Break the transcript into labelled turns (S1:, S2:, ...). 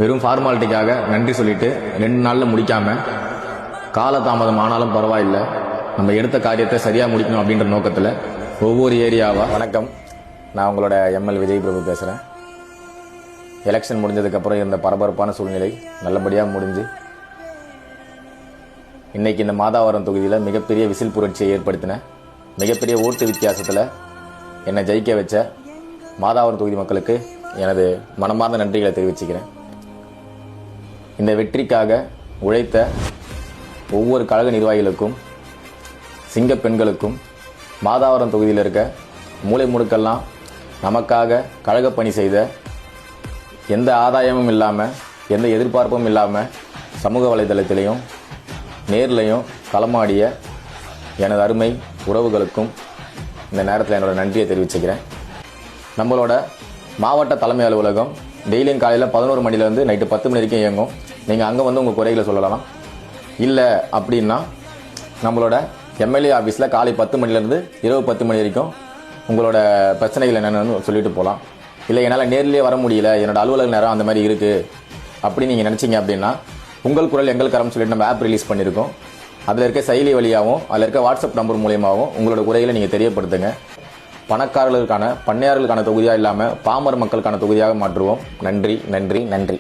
S1: வெறும் ஃபார்மாலிட்டிக்காக நன்றி சொல்லிட்டு 2 நாளில் முடிக்காமல் காலதாமதம் ஆனாலும் பரவாயில்லை, நம்ம எடுத்த காரியத்தை சரியாக முடிக்கணும் அப்படின்ற நோக்கத்தில் ஒவ்வொரு ஏரியாவாக. வணக்கம், நான் உங்களோட எம்எல் விஜய் பிரபு பேசுகிறேன். எலெக்ஷன் முடிஞ்சதுக்கப்புறம் இருந்த பரபரப்பான சூழ்நிலை நல்லபடியாக முடிஞ்சு இன்றைக்கி இந்த மாதாவரம் தொகுதியில் மிகப்பெரிய விசில் புரட்சியை ஏற்படுத்தின, மிகப்பெரிய ஓட்டு வித்தியாசத்தில் என்னை ஜெயிக்க வச்ச மாதாவரம் தொகுதி மக்களுக்கு எனது மனமார்ந்த நன்றிகளை தெரிவிச்சுக்கிறேன். இந்த வெற்றிக்காக உழைத்த ஒவ்வொரு கழக நிர்வாகிகளுக்கும், சிங்க பெண்களுக்கும், மாதாவரம் தொகுதியில் இருக்க மூளை முடுக்கெல்லாம் நமக்காக கழக பணி செய்த, எந்த ஆதாயமும் இல்லாமல் எந்த எதிர்பார்ப்பும் இல்லாமல் சமூக வலைதளத்திலையும் நேர்லையும் களமாடிய எனது அருமை உறவுகளுக்கும் இந்த நேரத்தில் என்னோட நன்றியை தெரிவிச்சுக்கிறேன். நம்மளோட மாவட்ட தலைமை அலுவலகம் டெய்லியும் காலையில் 11 மணிலேருந்து நைட்டு 10 மணி வரைக்கும் இயங்கும். நீங்கள் அங்கே வந்து உங்கள் குறைகளை சொல்லலாம். இல்லை அப்படின்னா நம்மளோட எம்எல்ஏ ஆஃபீஸில் காலை 10 மணிலேருந்து இரவு 10 மணி வரைக்கும் உங்களோட பிரச்சனைகள் என்னென்னு சொல்லிட்டு போகலாம். இல்லை என்னால் நேர்லேயே வர முடியல, என்னோட அலுவலக நேரம் அந்த மாதிரி இருக்குது அப்படி நீங்கள் நினச்சிங்க அப்படின்னா உங்கள் குரல் எங்கள் கரம் சொல்லிட்டு நம்ம ஆப் ரிலீஸ் பண்ணியிருக்கோம். அதில் இருக்க செயலி வழியாகவும் அதில் இருக்க வாட்ஸ்அப் நம்பர் மூலியமாகவும் உங்களோட குறைகளை நீங்கள் தெரியப்படுத்துங்க. பணக்காரர்களுக்கான, பண்ணையார்களுக்கான தொகுதியாக இல்லாமல் பாமர மக்களுக்கான தொகுதியாக மாற்றுவோம். நன்றி, நன்றி, நன்றி.